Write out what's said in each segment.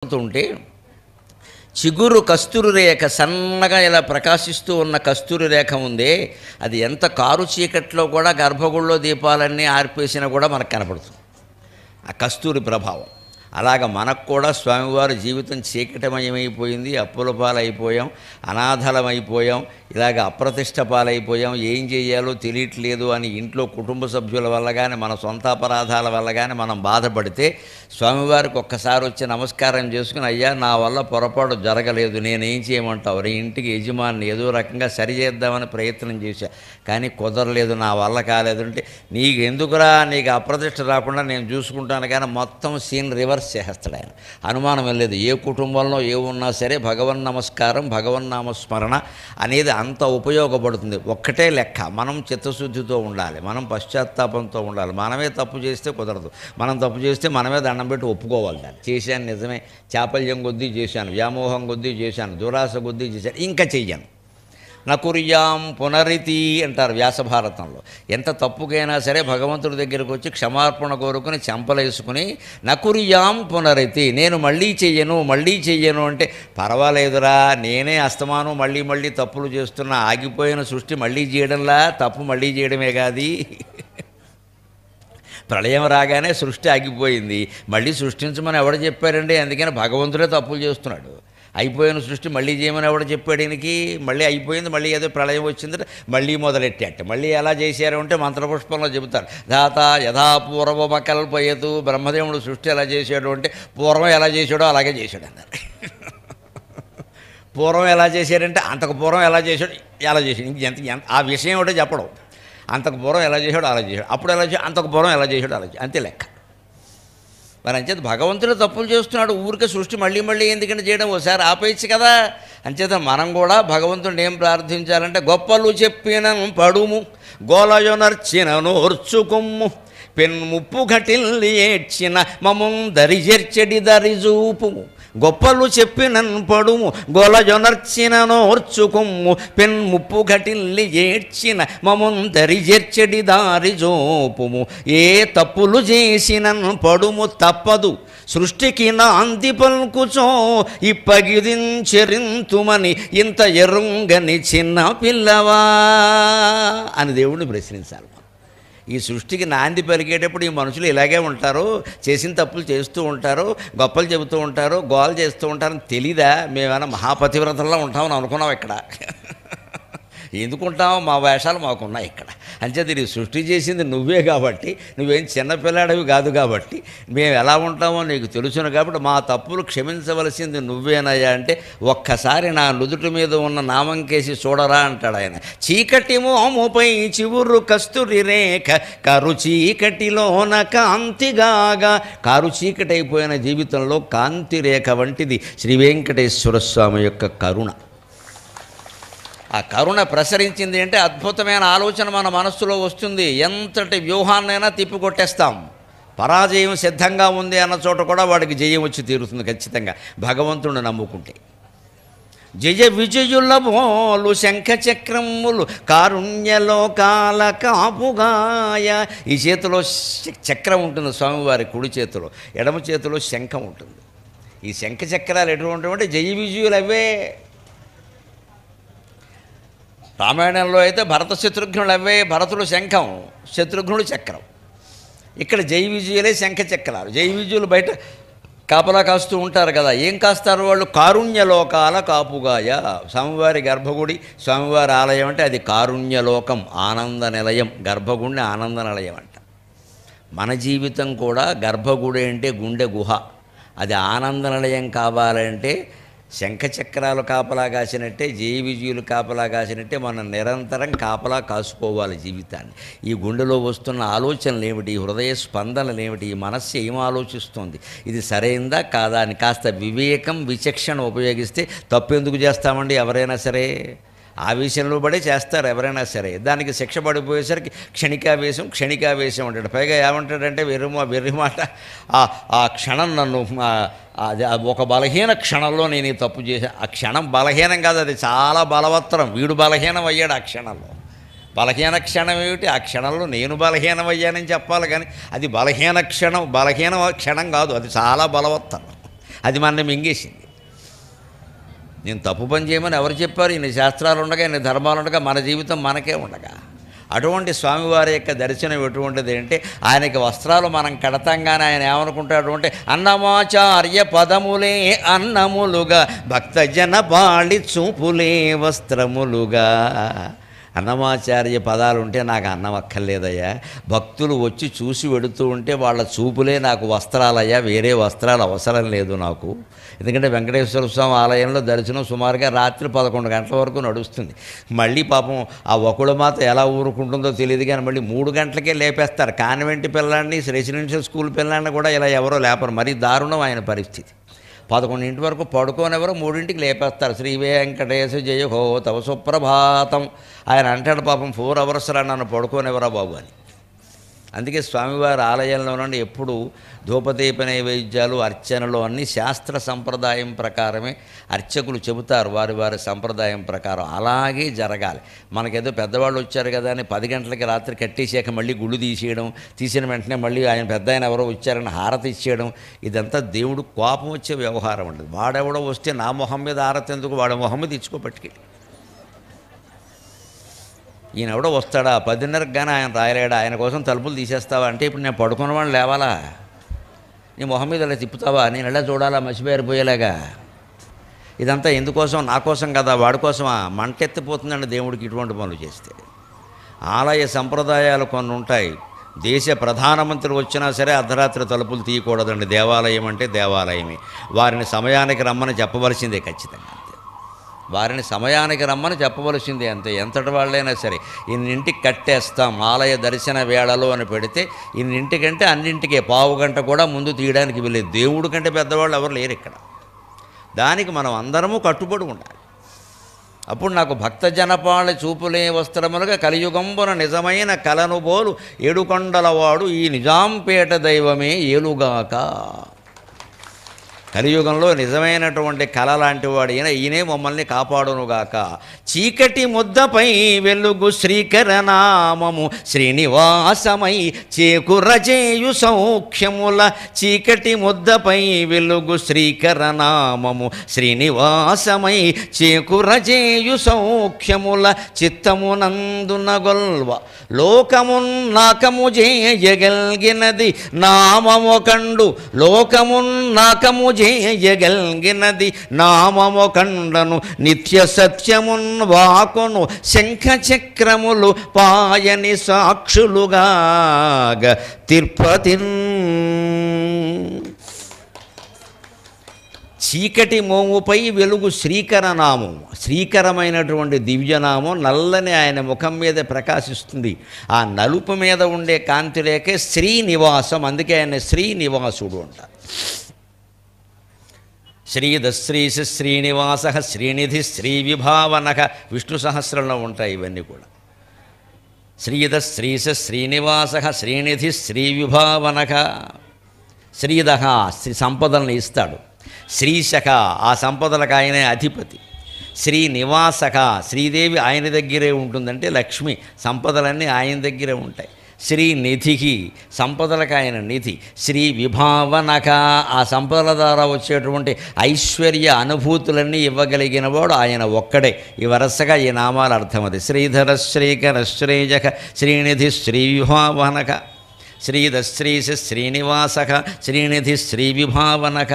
ఉంటే చిగురు కస్తూరి రేఖ సన్నగా ఇలా ప్రకాశిస్తూ ఉన్న కస్తూరి రేఖ ఉందే, అది ఎంత కారు చీకట్లో కూడా గర్భగుడిలో దీపాలన్నీ ఆర్పేసినా కూడా మనకు కనపడుతుంది ఆ కస్తూరి ప్రభావం. అలాగ మనకు కూడా స్వామివారి జీవితం చీకటమయమైపోయింది, అప్పుల పాలైపోయాం, అనాథలమైపోయాం, ఇలాగ అప్రతిష్ట పాలైపోయాం, ఏం చేయాలో తెలియట్లేదు అని ఇంట్లో కుటుంబ సభ్యుల వల్ల కానీ మన సొంత అపరాధాల వల్ల కానీ మనం బాధపడితే స్వామివారికి ఒక్కసారి వచ్చి నమస్కారం చేసుకుని, అయ్యా నా వల్ల పొరపాటు జరగలేదు, నేనేం చేయమంటావు, నీ ఇంటికి యజమాని ఏదో రకంగా సరిచేద్దామని ప్రయత్నం చేశా కానీ కుదరలేదు, నా వల్ల కాలేదు అంటే, నీకు ఎందుకురా, నీకు అప్రతిష్ట రాకుండా నేను చూసుకుంటాను కానీ మొత్తం సీన్ రివర్స్ చేస్తాడు ఆయన. అనుమానం వెళ్ళలేదు. ఏ కుటుంబంలో ఏమున్నా సరే భగవన్ నమస్కారం, భగవన్నామస్మరణ అనేది అంత ఉపయోగపడుతుంది. ఒక్కటే లెక్క, మనం చిత్తశుద్ధితో ఉండాలి, మనం పశ్చాత్తాపంతో ఉండాలి. మనమే తప్పు చేస్తే కుదరదు. మనం తప్పు చేస్తే మనమే దండం పెట్టి ఒప్పుకోవాలి. దాన్ని చేశాను నిజమే, చాపల్యం కొద్దీ చేశాను, వ్యామోహం కొద్దీ చేశాను, దురాశ కొద్దీ చేశాను, ఇంకా చెయ్యను. నకుర్యాం పునరితి అంటారు వ్యాసభారతంలో. ఎంత తప్పుకైనా సరే భగవంతుడి దగ్గరకు వచ్చి క్షమార్పణ కోరుకుని చెంపలేసుకుని నకుర్యాం పునరితి, నేను మళ్ళీ చెయ్యను అంటే, పర్వాలేదురా, నేనే అస్తమానం మళ్ళీ మళ్ళీ తప్పులు చేస్తున్నా, ఆగిపోయిన సృష్టి మళ్ళీ చేయడంలా, తప్పు మళ్ళీ చేయడమే కాదు. ప్రళయం రాగానే సృష్టి ఆగిపోయింది, మళ్ళీ సృష్టించమని ఎవడు చెప్పారండి? అందుకని భగవంతుడే తప్పులు చేస్తున్నాడు. అయిపోయిన సృష్టి మళ్ళీ చేయమని ఎవడు చెప్పాడు ఈయనకి? మళ్ళీ అయిపోయింది, మళ్ళీ ఏదో ప్రళయం వచ్చిందంటే మళ్ళీ మొదలెట్టాట. మళ్ళీ ఎలా చేశారు అంటే మంత్రపుష్పంలో చెబుతారు, ధాత యథాపూర్వమకల్పయతు, బ్రహ్మదేవుడు సృష్టి ఎలా చేశాడు అంటే పూర్వం ఎలా చేశాడో అలాగే చేశాడు అన్నారు. పూర్వం ఎలా చేశారంటే అంతకు పూర్వం ఎలా చేశాడు ఇంక ఆ విషయం ఒకటే చెప్పడం. అంతకు పూర్వం ఎలా చేశాడో అలా చేశాడు, అప్పుడు ఎలా చేశాడు, అంతకు పూర్వం ఎలా చేశాడో అలా చేశాడు, అంతే లెక్క. మరి అంచేత భగవంతుడు తప్పులు చేస్తున్నాడు, ఊరికే సృష్టి మళ్ళీ మళ్ళీ ఎందుకంటే చేయడం, ఒకసారి ఆపేయచ్చు కదా. అంచేత మనం కూడా భగవంతుడిని ఏం ప్రార్థించాలంటే, గొప్పలు చెప్పిన పడుము, గోలయొనర్చిన నోర్చుకొమ్ము, పెన్ముప్పు ఘటిల్లి ఏడ్చిన మమ్ముం దరిజెర్చెడి దరిజూపుము. గొప్పలు చెప్పినన్ పడుము, గొలజొనర్చిన నోర్చుకొమ్ము, పెన్ముప్పు ఘటిల్లి ఏడ్చిన మమ్ముం దరిజెర్చెడి దారి జోపుము. ఏ తప్పులు చేసినన్ పడుము తప్పదు, సృష్టికి నాంది పలుకుచో ఇప్పగిదించెరింతుమని ఇంత ఎరుంగని చిన్న పిల్లవా అని దేవుణ్ణి ప్రశ్నించాలి. ఈ సృష్టికి నాంది పలికేటప్పుడు ఈ మనుషులు ఇలాగే ఉంటారు, చేసిన తప్పులు చేస్తూ ఉంటారు, గొప్పలు చెబుతూ ఉంటారు, గోలు చేస్తూ ఉంటారని తెలీదా? మేమైనా మహాపతివ్రతల్లో ఉంటామని అనుకున్నాం ఇక్కడ. ఎందుకుంటామో మా వేషాలు మాకున్నాయి ఇక్కడ. అంచేది నీ సృష్టి చేసింది నువ్వే కాబట్టి, నువ్వేం చిన్నపిల్లాడివి కాదు కాబట్టి, మేము ఎలా ఉంటామో నీకు తెలుసును కాబట్టి మా తప్పులు క్షమించవలసింది నువ్వేనయ్యా అంటే, ఒక్కసారి నా నుదుటి మీద ఉన్న నామం కేసి చూడరా అంటాడు ఆయన. చీకటి మోముపై చివురు కస్తూరి రేఖ, కారు చీకటిలోన కాంతిగాగా. కారు చీకటి అయిపోయిన జీవితంలో కాంతి రేఖ వంటిది శ్రీ వెంకటేశ్వర స్వామి యొక్క కరుణ. ఆ కరుణ ప్రసరించింది అంటే అద్భుతమైన ఆలోచన మన మనస్సులో వస్తుంది. ఎంతటి వ్యూహాన్నైనా తిప్పికొట్టేస్తాం. పరాజయం సిద్ధంగా ఉంది అన్న చోట కూడా వాడికి జయం వచ్చి తీరుతుంది ఖచ్చితంగా, భగవంతుడిని నమ్ముకుంటే. జయ విజయుల బోలు శంఖ చక్రములు కారుణ్యలోకాల కాపుగాయ. ఈ చేతిలో చక్రం ఉంటుంది స్వామివారి కుడి చేతిలో, ఎడమ చేతిలో శంఖం ఉంటుంది. ఈ శంఖ చక్రాలు ఎటువంటివంటే జయ విజయులు అవే. రామాయణంలో అయితే భరత శత్రుఘ్నులు అవే, భరతుడు శంఖం, శత్రుఘ్నుడు చక్రం. ఇక్కడ జై విజయులే శంఖ చక్రాలు. జై విజయులు బయట కాపలా కాస్తూ ఉంటారు కదా. ఏం కాస్తారు వాళ్ళు? కారుణ్యలోకాల కాపుగాయ. స్వామివారి గర్భగుడి, స్వామివారి ఆలయం అంటే అది కారుణ్యలోకం, ఆనంద నిలయం. గర్భగుడిని ఆనంద నిలయం అంట. మన జీవితం కూడా గర్భగుడి అంటే గుండె గుహ, అది ఆనంద నిలయం కావాలంటే శంఖచక్రాలు కాపలా కాసినట్టే, జయ విజయులు కాపలా కాసినట్టే మనం నిరంతరం కాపలా కాసుకోవాలి జీవితాన్ని. ఈ గుండెలో వస్తున్న ఆలోచనలు ఏమిటి, హృదయ స్పందనలు ఏమిటి, ఈ మనస్సు ఏం ఆలోచిస్తుంది, ఇది సరైందా కాదా అని కాస్త వివేకం, విచక్షణ ఉపయోగిస్తే తప్పు ఎందుకు చేస్తామండి ఎవరైనా సరే? ఆవేశంలో పడే చేస్తారు ఎవరైనా సరే. దానికి శిక్ష పడిపోయేసరికి క్షణికావేశం అంటాడు. పైగా ఏమంటాడంటే వెర్రి మాట, ఆ క్షణం నన్ను ఒక బలహీన క్షణంలో నేను ఈ తప్పు చేశాను. ఆ క్షణం బలహీనం కాదు, అది చాలా బలవత్తరం. వీడు బలహీనం అయ్యాడు ఆ క్షణంలో. బలహీన క్షణం ఏమిటి? ఆ క్షణంలో నేను బలహీనమయ్యానని చెప్పాలి కానీ అది బలహీన క్షణం కాదు, అది చాలా బలవత్తరం. అది మనల్ని మింగేసింది. నేను తప్పు పని చేయమని ఎవరు చెప్పారు? ఇన్ని శాస్త్రాలు ఉండగా, ఇన్ని ధర్మాలు ఉండగా, మన జీవితం మనకే ఉండగా. అటువంటి స్వామివారి యొక్క దర్శనం ఎటువంటిది అంటే, ఆయనకి వస్త్రాలు మనం కడతంగానే ఆయన ఏమనుకుంటాడు అంటే, అన్నమాచార్య పదములే అన్నములుగా, భక్తజన పాళి చూపులే వస్త్రములుగా. అన్నమాచార్య పదాలు ఉంటే నాకు అన్నం అక్కర్లేదయ్యా, భక్తులు వచ్చి చూసి వెడుతూ ఉంటే వాళ్ళ చూపులే నాకు వస్త్రాలయ్యా, వేరే వస్త్రాలు అవసరం లేదు నాకు. ఎందుకంటే వెంకటేశ్వర స్వామి ఆలయంలో దర్శనం సుమారుగా రాత్రి 11 గంటల వరకు నడుస్తుంది. మళ్ళీ పాపం ఆ ఒకడు మాత్రం ఎలా ఊరుకుంటుందో తెలియదు, కానీ మళ్ళీ 3 గంటలకే లేపేస్తారు. కాన్వెంట్ పిల్లాడిని, రెసిడెన్షియల్ స్కూల్ పిల్లాడిని కూడా ఇలా ఎవరో లేపరు. మరీ దారుణం ఆయన పరిస్థితి. 11 వరకు పడుకోనెవరో 3 లేపేస్తారు. శ్రీ వెంకటేశ జయ హో తవ సుప్రభాతం. ఆయన అంటాడు పాపం 4 hours రా నన్ను పడుకోనెవరా బాబు అని. అందుకే స్వామివారి ఆలయంలో నుండి ఎప్పుడు ధూపదీప నైవేద్యాలు, అర్చనలు అన్నీ శాస్త్ర సంప్రదాయం ప్రకారమే అర్చకులు చెబుతారు. వారి వారి సంప్రదాయం ప్రకారం అలాగే జరగాలి. మనకేదో పెద్దవాళ్ళు వచ్చారు కదా అని 10 గంటలకి రాత్రి కట్టేసాక మళ్ళీ గుళ్ళు తీసేయడం, తీసిన వెంటనే మళ్ళీ ఆయన పెద్ద ఆయన ఎవరో వచ్చారని హారతి ఇచ్చేయడం, ఇదంతా దేవుడు కోపం వచ్చే వ్యవహారం ఉండదు. వాడెవడో వస్తే నా మొహం మీద హారతి ఎందుకు, వాడి మొహం మీద ఇచ్చుకోబట్టుకెళ్ళి. ఈయన ఎవడో వస్తాడా 10:30కి కానీ ఆయన రాయలేడా, ఆయన కోసం తలుపులు తీసేస్తావా అంటే, ఇప్పుడు నేను పడుకున్న వాడిని లేవాలా, నీ మొహం మీద ఇలా తిప్పుతావా, నేను ఎలా చూడాలా మసిపేరిపోయేలాగా. ఇదంతా ఎందుకోసం? నా కోసం కదా, వాడి కోసమా? మంటెత్తిపోతుందండి దేవుడికి ఇటువంటి పనులు చేస్తే. ఆలయ సంప్రదాయాలు కొన్ని ఉంటాయి. దేశ ప్రధానమంత్రి వచ్చినా సరే అర్ధరాత్రి తలుపులు తీయకూడదండి. దేవాలయం అంటే దేవాలయమే. వారిని సమయానికి రమ్మని చెప్పవలసిందే ఖచ్చితంగా. వారిని సమయానికి రమ్మని చెప్పవలసిందే అంతే. ఎంతటి వాళ్ళైనా సరే ఇన్నింటికి కట్టేస్తాం ఆలయ దర్శన వేళలో అని పెడితే, ఇన్నింటికంటే అన్నింటికే 15 గంట కూడా ముందు తీయడానికి వెళ్ళేది. దేవుడి కంటే పెద్దవాళ్ళు ఎవరు లేరు ఇక్కడ. దానికి మనం అందరము కట్టుబడి ఉండాలి. అప్పుడు నాకు భక్త జనపాళ చూపులే వస్త్రములుగా కలియుగంబున నిజమైన కలనుబోలు ఏడుకొండలవాడు ఈ నిజాంపేట దైవమే ఏలుగాక. కలియుగంలో నిజమైనటువంటి కళ లాంటి వాడు ఈయనే మమ్మల్ని కాపాడునుగాక. చీకటి ముద్దపై వెలుగు శ్రీకరనామము శ్రీనివాసమై చేకురజేయు సౌఖ్యముల. చీకటి ముద్దపై వెలుగు శ్రీకరనామము శ్రీనివాసమై చేకురజేయు సౌఖ్యముల. చిత్తమునందున గొల్వ లోకమున్ నాకము చేయగలిగినది నామము కండు. లోకమున్ నాకము చేయగలిగినది నామము కండను. నిత్య సత్యమున్ వాకును శంఖ చక్రములు పాయని సాక్షులుగా తిరుపతి. చీకటి మోముపై వెలుగు శ్రీకరనామం, శ్రీకరమైనటువంటి దివ్యనామం నల్లని ఆయన ముఖం మీద ప్రకాశిస్తుంది. ఆ నలుపు మీద ఉండే కాంతి రేఖే శ్రీనివాసం. అందుకే ఆయన శ్రీనివాసుడు అంటారు. శ్రీదశ్రీశ శ్రీనివాస శ్రీనిధి శ్రీవిభావనక విష్ణు సహస్రంలో ఉంటాయి ఇవన్నీ కూడా. శ్రీదశ్రీశ శ్రీనివాస శ్రీనిధి శ్రీవిభావనక. శ్రీదహ శ్రీ సంపదలను ఇస్తాడు. శ్రీశక ఆ సంపదలకు ఆయనే అధిపతి. శ్రీనివాసక శ్రీదేవి ఆయన దగ్గరే ఉంటుందంటే లక్ష్మి సంపదలన్నీ ఆయన దగ్గరే ఉంటాయి. శ్రీనిధికి సంపదలకు ఆయన నిధి. శ్రీ విభావనక ఆ సంపదల ద్వారా వచ్చేటువంటి ఐశ్వర్య అనుభూతులన్నీ ఇవ్వగలిగిన వాడు ఆయన ఒక్కడే. ఈ వరసగా ఈ నామాల అర్థం అది. శ్రీధర శ్రీకర శ్రీజక శ్రీనిధి శ్రీ విభావనక. శ్రీదశ్రీశ శ్రీనివాసక శ్రీనిధి శ్రీ విభావనక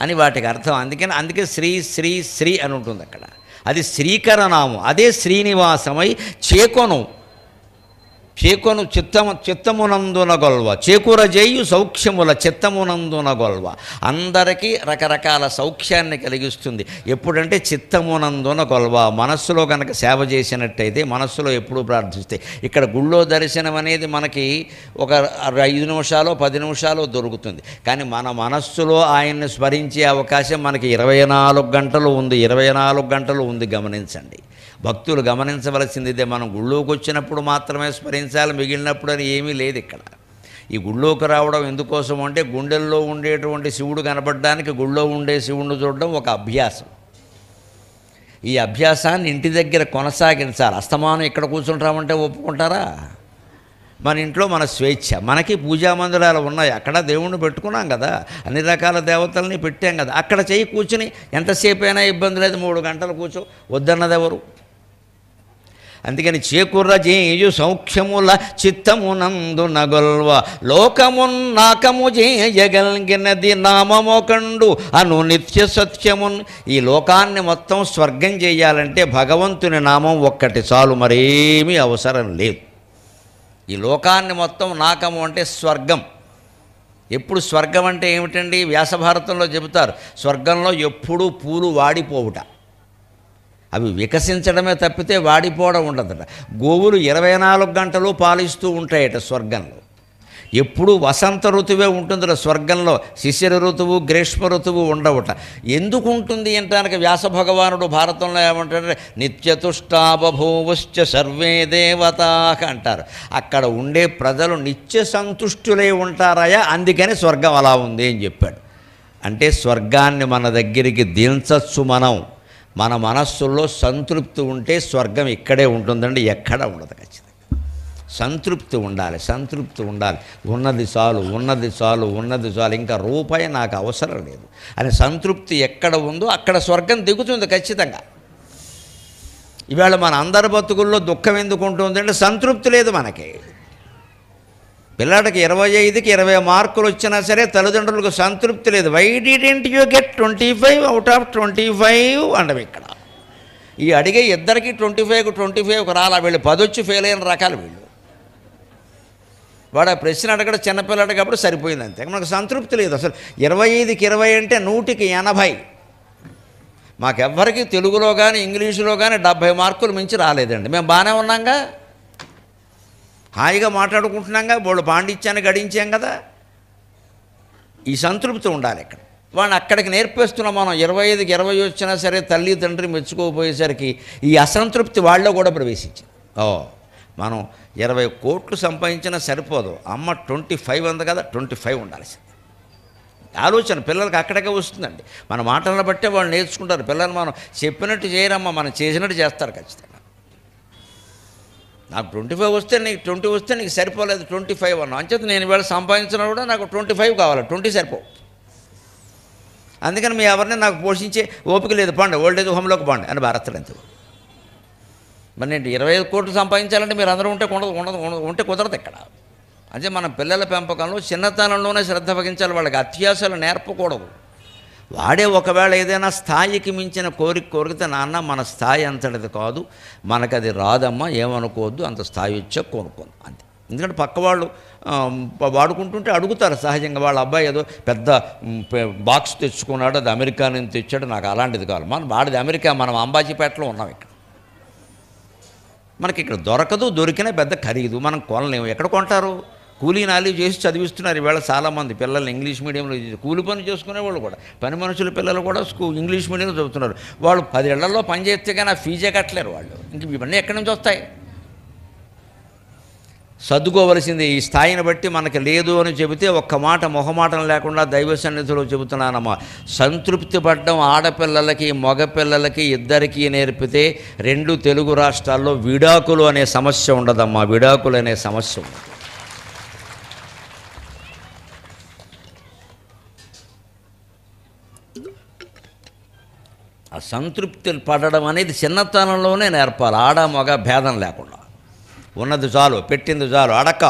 అని వాటికి అర్థం. అందుకే శ్రీ శ్రీ శ్రీ అని ఉంటుంది అక్కడ. అది శ్రీకరనామం. అదే శ్రీనివాసమై చేకొను చిత్తమునందున గొల్వ. చేకూరజేయు సౌఖ్యముల చిత్తమునందున గొల్వ. అందరికీ రకరకాల సౌఖ్యాన్ని కలిగిస్తుంది. ఎప్పుడంటే చిత్తమునందున గొల్వ. మనస్సులో కనుక సేవ చేసినట్టయితే, మనస్సులో ఎప్పుడూ ప్రార్థిస్తే. ఇక్కడ గుళ్ళో దర్శనం అనేది మనకి ఒక 5 నిమిషాలు 10 నిమిషాలు దొరుకుతుంది. కానీ మన మనస్సులో ఆయన్ని స్మరించే అవకాశం మనకి 24 గంటలు ఉంది. 24 గంటలు ఉంది. గమనించండి, భక్తులు గమనించవలసింది ఇదే. మనం గుళ్ళోకి వచ్చినప్పుడు మాత్రమే స్మరించాలి, మిగిలినప్పుడు అని ఏమీ లేదు ఇక్కడ. ఈ గుళ్ళోకి రావడం ఎందుకోసం అంటే, గుండెల్లో ఉండేటువంటి శివుడు కనపడడానికి గుళ్ళో ఉండే శివుడిని చూడడం ఒక అభ్యాసం. ఈ అభ్యాసాన్ని ఇంటి దగ్గర కొనసాగించాలి. అస్తమానం ఇక్కడ కూర్చుంటామంటే ఒప్పుకుంటారా? మన ఇంట్లో మన స్వేచ్ఛ. మనకి పూజా మందిరాలు ఉన్నాయి, అక్కడ దేవుణ్ణి పెట్టుకున్నాం కదా, అన్ని రకాల దేవతల్ని పెట్టాం కదా, అక్కడ చేయి కూర్చుని ఎంతసేపు అయినా ఇబ్బంది లేదు, 3 గంటలు కూర్చో, వద్దన్నది ఎవరు? అందుకని చేకూర్ర చేయు సౌఖ్యముల చిత్తమునందు నగొల్వ లోకమున్నాకము చేయగలిగినది నామమోకండు అను నిత్య సత్యమున్. ఈ లోకాన్ని మొత్తం స్వర్గం చేయాలంటే భగవంతుని నామం ఒక్కటి చాలు, మరేమీ అవసరం లేదు. ఈ లోకాన్ని మొత్తం నాకము అంటే స్వర్గం. ఎప్పుడు స్వర్గం అంటే ఏమిటండి? వ్యాసభారతంలో చెబుతారు, స్వర్గంలో ఎప్పుడూ పూలు వాడిపోవుట, అవి వికసించడమే తప్పితే వాడిపోవడం ఉండదట. గోవులు 24 గంటలు పాలిస్తూ ఉంటాయట స్వర్గంలో. ఎప్పుడు వసంత ఋతువే ఉంటుందట స్వర్గంలో, శిశిర ఋతువు గ్రీష్మ ఋతువు ఉండవుట. ఎందుకు ఉంటుంది అంటానికి వ్యాస భగవానుడు భారతంలో ఏమంటాడంటే నిత్యతుష్టా బభూవుశ్చ సర్వే దేవతాః అంటారు. అక్కడ ఉండే ప్రజలు నిత్య సంతుష్టులై ఉంటారయా, అందుకని స్వర్గం అలా ఉంది అని చెప్పాడు. అంటే స్వర్గాన్ని మన దగ్గరికి దించచ్చు మనం. మన మనస్సుల్లో సంతృప్తి ఉంటే స్వర్గం ఇక్కడే ఉంటుందండి, ఎక్కడ ఉండదు. ఖచ్చితంగా సంతృప్తి ఉండాలి, సంతృప్తి ఉండాలి. ఉన్నది చాలు, ఉన్నది చాలు, ఉన్నది చాలు, ఇంకా రూపాయి నాకు అవసరం లేదు అని సంతృప్తి ఎక్కడ ఉందో అక్కడ స్వర్గం దిగుతుంది ఖచ్చితంగా. ఇవాళ మన అందరి బతుకుల్లో దుఃఖం ఎందుకు ఉంటుందంటే సంతృప్తి లేదు మనకి. పిల్లాడికి 25కి 20 మార్కులు వచ్చినా సరే తల్లిదండ్రులకు సంతృప్తి లేదు. Why didn't you get 25 out of 25 అండం ఇక్కడ. ఈ అడిగే ఇద్దరికి 25కు 25 రాలా, వీళ్ళు 10 వచ్చి ఫెయిల్ అయిన రకాలు వీళ్ళు. వాడు ఆ ప్రశ్న అడగడం చిన్నపిల్లాడు కాబట్టి సరిపోయింది అంతే, మనకు సంతృప్తి లేదు అసలు. 25కి 20 అంటే 100కి 80. మాకెవ్వరికి తెలుగులో కానీ ఇంగ్లీషులో కానీ 70 మార్కులు మించి రాలేదండి. మేము బాగానే ఉన్నాంగా, హాయిగా మాట్లాడుకుంటున్నాంగా, బోళ్ళు పాండిత్యాన్ని గడించాం కదా. ఈ సంతృప్తి ఉండాలి ఇక్కడ. వాడిని అక్కడికి నేర్పేస్తున్నాం మనం. 25కి 20 వచ్చినా సరే తల్లి తండ్రి మెచ్చుకోపోయేసరికి ఈ అసంతృప్తి వాళ్ళలో కూడా ప్రవేశించింది. మనం 20 కోట్లు సంపాదించినా సరిపోదు, అమ్మ 25 ఉంది కదా, 25 ఉండాల్సింది. ఆలోచన పిల్లలకి అక్కడికే వస్తుందండి. మన మాటలను బట్టే వాళ్ళు నేర్చుకుంటారు. పిల్లలు మనం చెప్పినట్టు చేయరమ్మా, మనం చేసినట్టు చేస్తారు ఖచ్చితంగా. నాకు 25 వస్తే నీకు 20 వస్తే నీకు సరిపోలేదు 25 అన్నా, అంచేత నేను ఇవాళ సంపాదించినా కూడా నాకు 25 కావాలి, 20 సరిపో. అందుకని మీ ఎవరిని నాకు పోషించే ఓపిక లేదు, పండి ఓల్డేజ్ హోమ్లోకి పండి అని భారతడు అంతే. మరి నేను 25 కోట్లు సంపాదించాలంటే మీరు అందరూ ఉంటే కుదరదు ఇక్కడ. అంటే మన పిల్లల పెంపకంలో చిన్నతనంలోనే శ్రద్ధ వహించాలి, వాళ్ళకి అత్యాశలు నేర్పకూడదు. వాడే ఒకవేళ ఏదైనా స్థాయికి మించిన కోరితే నాన్న మన స్థాయి అంతటిది కాదు, మనకది రాదమ్మా, ఏమనుకోవద్దు, అంత స్థాయి వచ్చా కొనుక్కోను అంతే. ఎందుకంటే పక్కవాళ్ళు వాడుకుంటుంటే అడుగుతారు సహజంగా, వాళ్ళ అబ్బాయి ఏదో పెద్ద బాక్స్ తెచ్చుకున్నాడు, అది అమెరికా నుంచి తెచ్చాడు, నాకు అలాంటిది కావాలి. వాడిది అమెరికా, మనం అంబాజీపేటలో ఉన్నాం ఇక్కడ. మనకి ఇక్కడ దొరకదు, దొరికినా పెద్ద ఖరీదు, మనం కొనలేము. ఎక్కడ కొంటారు? కూలీ నాలి చేసి చదివిస్తున్నారు ఈవేళ చాలామంది పిల్లల్ని ఇంగ్లీష్ మీడియంలో. కూలి పని చేసుకునే వాళ్ళు కూడా, పని మనుషుల పిల్లలు కూడా ఇంగ్లీష్ మీడియంలో చదువుతున్నారు. వాళ్ళు 10 ఏళ్లలో పని చేస్తే కానీ ఆ ఫీజే కట్టలేరు వాళ్ళు. ఇంక ఇవన్నీ ఎక్కడి నుంచి వస్తాయి? సర్దుకోవలసింది. ఈ స్థాయిని బట్టి మనకి లేదు అని చెబితే ఒక్క మాట మొహమాటం లేకుండా దైవ సన్నిధిలో చెబుతున్నానమ్మా, సంతృప్తి పడడం ఆడపిల్లలకి మగపిల్లలకి ఇద్దరికీ నేర్పితే 2 తెలుగు రాష్ట్రాల్లో విడాకులు అనే సమస్య ఉండదమ్మా, విడాకులు అనే సమస్య ఉండదు. ఆ సంతృప్తి పడడం అనేది చిన్నతనంలోనే నేర్పాలి, ఆడ మగ భేదం లేకుండా. ఉన్నది చాలు, పెట్టింది చాలు, అడక్క.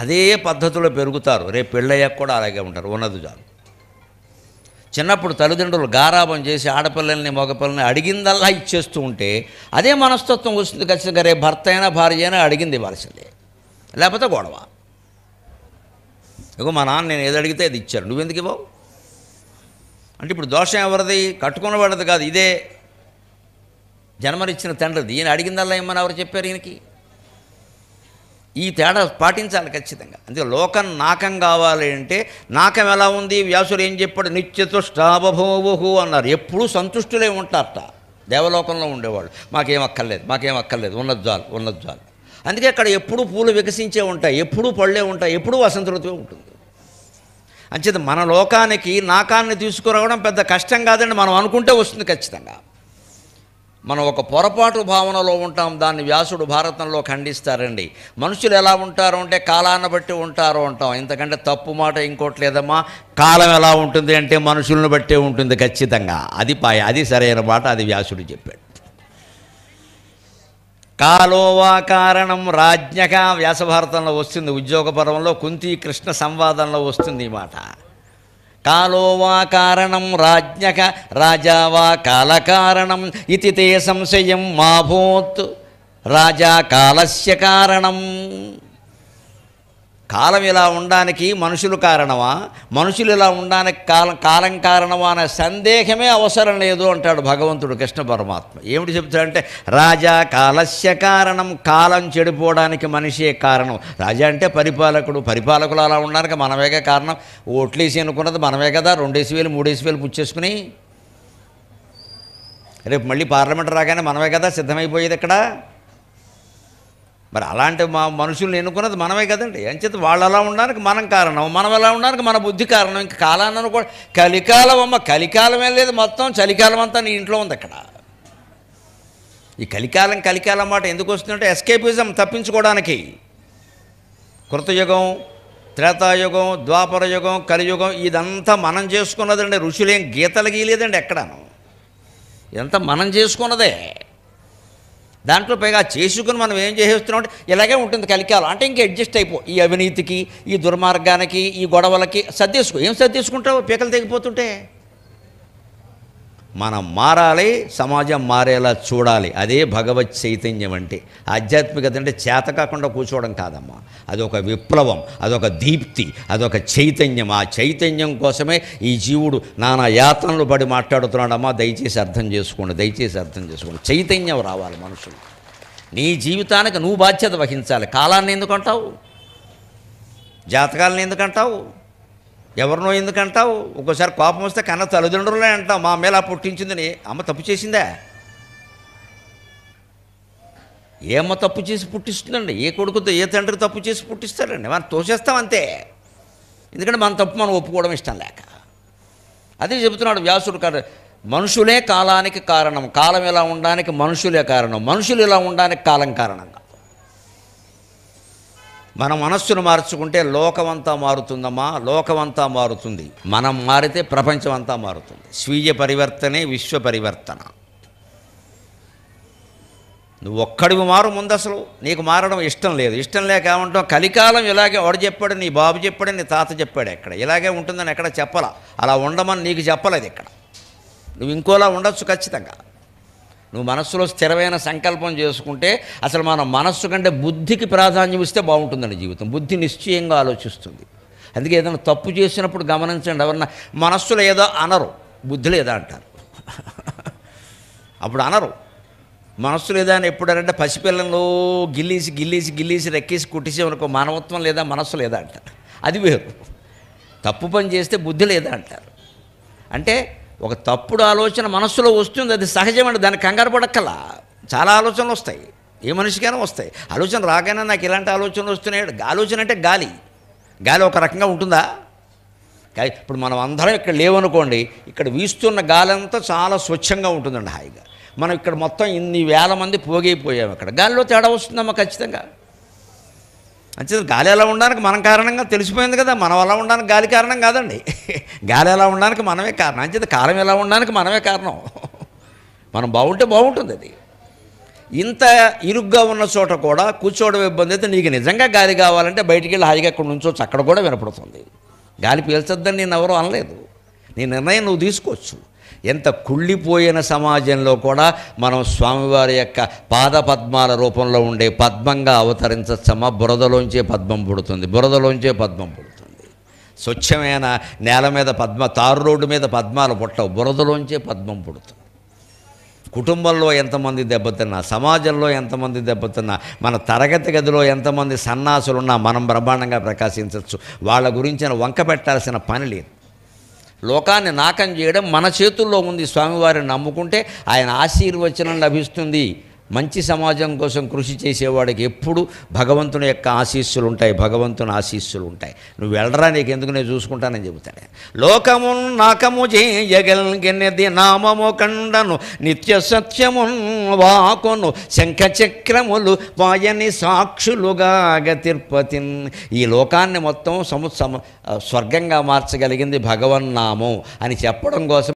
అదే పద్ధతిలో పెరుగుతారు, రేపు పెళ్ళయ్యాక కూడా అలాగే ఉంటారు, ఉన్నది చాలు. చిన్నప్పుడు తల్లిదండ్రులు గారాబం చేసి ఆడపిల్లల్ని మగపిల్లల్ని అడిగిందల్లా ఇచ్చేస్తూ ఉంటే అదే మనస్తత్వం వస్తుంది ఖచ్చితంగా. రేపు భర్త అయినా భార్య అయినా అడిగింది ఇవ్వాల్సిందే, లేకపోతే గొడవ. ఇగో మా నాన్న నేను ఏది అడిగితే అది ఇచ్చారు, నువ్వెందుకు ఇవ్వవు అంటే ఇప్పుడు దోషం ఎవరిది? కట్టుకున్నవాడిది కాదు, ఇదే జన్మనిచ్చిన తండ్రిది. ఈయన అడిగిందల్లా ఇమ్మని ఎవరు చెప్పారు ఈయనకి? ఈ తేడా పాటించాలి ఖచ్చితంగా. అందుకే లోకం నాకం కావాలి అంటే నాకం ఎలా ఉంది? వ్యాసుడు ఏం చెప్పాడు? నిత్యతుష్టాబభూవు అన్నారు. ఎప్పుడూ సంతుష్టులే ఉంటారట దేవలోకంలో ఉండేవాళ్ళు. మాకేం అక్కర్లేదు, ఉన్నది చాలు. అందుకే అక్కడ ఎప్పుడూ పూలు వికసించే ఉంటాయి, ఎప్పుడూ పళ్ళే ఉంటాయి, ఎప్పుడూ వసంత ఋతువే ఉంటుంది. అంచేత మన లోకానికి నాకాన్ని తీసుకురావడం పెద్ద కష్టం కాదండి, మనం అనుకుంటే వస్తుంది ఖచ్చితంగా. మనం ఒక పొరపాటు భావనలో ఉంటాం, దాన్ని వ్యాసుడు భారతంలో ఖండిస్తారండి. మనుషులు ఎలా ఉంటారు అంటే కాలాన్ని బట్టి ఉంటారు అంటాం. ఇంతకంటే తప్పు మాట ఇంకోటి లేదమ్మా. కాలం ఎలా ఉంటుంది అంటే మనుషులను బట్టే ఉంటుంది ఖచ్చితంగా. అది సరైన మాట, అది వ్యాసుడు చెప్పాడు. కాలోవా కారణం రాజ్ఞక వ్యాసభారతంలో వస్తుంది, ఉద్యోగ పర్వంలో కుంతి కృష్ణ సంవాదంలో వస్తుంది ఈ మాట. కాలోవా కారణం రాజ్ఞక రాజావా కాలకారణం ఇతి తే సంశయం మాభూత్ రాజా కాలస్య కారణం. కాలం ఇలా ఉండడానికి మనుషులు కారణమా, మనుషులు ఇలా ఉండడానికి కాలం కారణమా అనే సందేహమే అవసరం లేదు అంటాడు భగవంతుడు కృష్ణ పరమాత్మ. ఏమిటి చెప్తాడంటే రాజా కాలస్య కారణం, కాలం చెడిపోవడానికి మనిషే కారణం. రాజా అంటే పరిపాలకులు అలా ఉండడానికి మనమేగా కారణం. ఓట్లేసి అనుకున్నది మనమే కదా, 2,000 3,000 పుచ్చేసుకుని రేపు మళ్ళీ పార్లమెంట్ రాగానే మనమే కదా సిద్ధమైపోయేది ఇక్కడ. మరి అలాంటి మనుషుల్ని ఎన్నుకున్నది మనమే కదండి. అంచేత వాళ్ళు అలా ఉండడానికి మనం కారణం, మనం ఎలా ఉండడానికి మన బుద్ధి కారణం. ఇంకా కాలాన్ని కూడా కలికాలం అమ్మ, కలికాలమే లేదు, మొత్తం చలికాలం అంతా నీ ఇంట్లో ఉంది అక్కడ. ఈ కలికాలం మాట ఎందుకు వస్తుందంటే ఎస్కేపిజం, తప్పించుకోవడానికి. కృతయుగం, త్రేతాయుగం, ద్వాపర యుగం, కలియుగం ఇదంతా మనం చేసుకున్నదండి. ఋషులేం గీతలు గీయలేదండి ఎక్కడాను, ఇదంతా మనం చేసుకున్నదే. దాంట్లో పైగా చేసుకుని మనం ఏం చేసేస్తున్నాం అంటే ఇలాగే ఉంటుంది కలికాలం అంటే ఇంక అడ్జస్ట్ అయిపో, ఈ అవినీతికి, ఈ దుర్మార్గానికి, ఈ గొడవలకి సర్దేసుకో. ఏం సర్దేసుకుంటావు పీకలు తెగిపోతుంటే? మనం మారాలి, సమాజం మారేలా చూడాలి. అదే భగవత్ చైతన్యం అంటే. ఆధ్యాత్మికత అంటే చేత కాకుండా కూర్చోవడం కాదమ్మా, అదొక విప్లవం, అదొక దీప్తి, అదొక చైతన్యం. ఆ చైతన్యం కోసమే ఈ జీవుడు నానా యాతనలు పడి మాట్లాడుతున్నాడమ్మా. దయచేసి అర్థం చేసుకోండి. చైతన్యం రావాలి మనుషులు. నీ జీవితానికి నువ్వు బాధ్యత వహించాలి. కాలాన్ని ఎందుకంటావు, జాతకాలను ఎందుకంటావు, ఎవరినో ఎందుకంటావు? ఒక్కోసారి కోపం వస్తే కన్న తల్లిదండ్రులే అంటావు, మా మేళ పుట్టించిందని. అమ్మ తప్పు చేసిందా? ఏ అమ్మ తప్పు చేసి పుట్టిస్తుందండి? ఏ కొడుకుతో ఏ తండ్రి తప్పు చేసి పుట్టిస్తాడండి? మనం తోసేస్తాం అంతే. ఎందుకంటే మన తప్పు మనం ఒప్పుకోవడం ఇష్టం లేక. అదే చెబుతున్నాడు వ్యాసుడు. మనుషులే కాలానికి కారణం, కాలం ఇలా ఉండడానికి మనుషులే కారణం, మనుషులు ఇలా ఉండడానికి కాలం కారణంగా. మన మనస్సును మార్చుకుంటే లోకమంతా మారుతుందమ్మా, లోకమంతా మారుతుంది. మనం మారితే ప్రపంచం అంతా మారుతుంది. స్వీయ పరివర్తనే విశ్వ పరివర్తన. నువ్వు ఒక్కడివి మారు ముందు. అసలు నీకు మారడం ఇష్టం లేదు, ఇష్టం లేక ఏమంటావు? కలికాలం ఇలాగే వాడు చెప్పాడు, నీ బాబు చెప్పాడు, నీ తాత చెప్పాడు, ఎక్కడ ఇలాగే ఉంటుందని ఎక్కడ చెప్పలా. అలా ఉండమని నీకు చెప్పలేదు ఇక్కడ. నువ్వు ఇంకోలా ఉండొచ్చు ఖచ్చితంగా. నువ్వు మనస్సులో స్థిరమైన సంకల్పం చేసుకుంటే, అసలు మన మనస్సు కంటే బుద్ధికి ప్రాధాన్యం ఇస్తే బాగుంటుందండి జీవితం. బుద్ధి నిశ్చయంగా ఆలోచిస్తుంది. అందుకే ఏదైనా తప్పు చేసినప్పుడు గమనించండి, ఎవరన్నా మనస్సులో ఏదో అనరు, బుద్ధి లేదా అంటారు. అప్పుడు అనరు. మనస్సు లేదా అని ఎప్పుడంటే పసిపిల్లల్లో గిల్లీసి రెక్కేసి కుట్టేసేమనుకో, మానవత్వం లేదా, మనస్సు లేదా అంటారు. అది వేరు. తప్పు పని చేస్తే బుద్ధి లేదా అంటారు. అంటే ఒక తప్పుడు ఆలోచన మనస్సులో వస్తుంది, అది సహజమండి, దాన్ని కంగారు పడక్కలా. చాలా ఆలోచనలు వస్తాయి, ఏ మనిషికైనా వస్తాయి. ఆలోచన రాగానే నాకు ఇలాంటి ఆలోచనలు వస్తున్నాయి. ఆలోచన అంటే గాలి ఒక రకంగా ఉంటుందా? ఇప్పుడు మనం అందరం ఇక్కడ లేవనుకోండి, ఇక్కడ వీస్తున్న గాలి అంతా చాలా స్వచ్ఛంగా ఉంటుందండి, హాయిగా. మనం ఇక్కడ మొత్తం ఇన్ని వేల మంది పోగైపోయాము. ఇక్కడ గాలిలో తేడా వస్తుందమ్మా ఖచ్చితంగా. అంచేది గాలి ఎలా ఉండడానికి మనం కారణంగా తెలిసిపోయింది కదా. మనం ఎలా ఉండడానికి గాలి కారణం కాదండి, గాలి ఎలా ఉండడానికి మనమే కారణం. అంచేది కాలం ఎలా ఉండడానికి మనమే కారణం. మనం బాగుంటే బాగుంటుంది. అది ఇంత ఇరుగ్గా ఉన్న చోట కూడా కూర్చోవడం ఇబ్బంది అయితే, నీకు నిజంగా గాలి కావాలంటే బయటికి వెళ్ళి హాయిగా అక్కడ నుంచోవచ్చు, అక్కడ కూడా వినపడుతుంది. గాలి పీల్చొద్దని నేను ఎవరూ అనలేదు, నీ నిర్ణయం నువ్వు తీసుకోవచ్చు. ఎంత కుళ్ళిపోయిన సమాజంలో కూడా మనం స్వామివారి యొక్క పాదపద్మాల రూపంలో ఉండే పద్మంగా అవతరించచ్చమ్మా. బురదలోంచే పద్మం పుడుతుంది. స్వచ్ఛమైన నేల మీద తారు రోడ్డు మీద పద్మాలు పుట్టవు, బురదలోంచే పద్మం పుడుతుంది. కుటుంబంలో ఎంతమంది దెబ్బతిన్నా, సమాజంలో ఎంతమంది దెబ్బతిన్నా, మన తరగతి గదిలో ఎంతమంది సన్నాసులున్నా మనం బ్రహ్మాండంగా ప్రకాశించవచ్చు. వాళ్ళ గురించి వంక పెట్టాల్సిన పని లేదు. లోకాన్ని నాకం చేయడం మన చేతుల్లో ఉంది. స్వామివారిని నమ్ముకుంటే ఆయన ఆశీర్వచనం లభిస్తుంది. మంచి సమాజం కోసం కృషి చేసేవాడికి ఎప్పుడు భగవంతుని యొక్క ఆశీస్సులు ఉంటాయి, భగవంతుని ఆశీస్సులు ఉంటాయి. నువ్వు వెళ్ళరా, నీకు ఎందుకు నేను చూసుకుంటానని చెబుతాడు. లోకము నాకము చేయగలిగినది నామము కండను నిత్య సత్యమున్ వాకొను శంఖచక్రములు వాయని సాక్షులుగా తిరుపతిన్. ఈ లోకాన్ని మొత్తం స్వర్గంగా మార్చగలిగింది భగవన్నామం అని చెప్పడం కోసం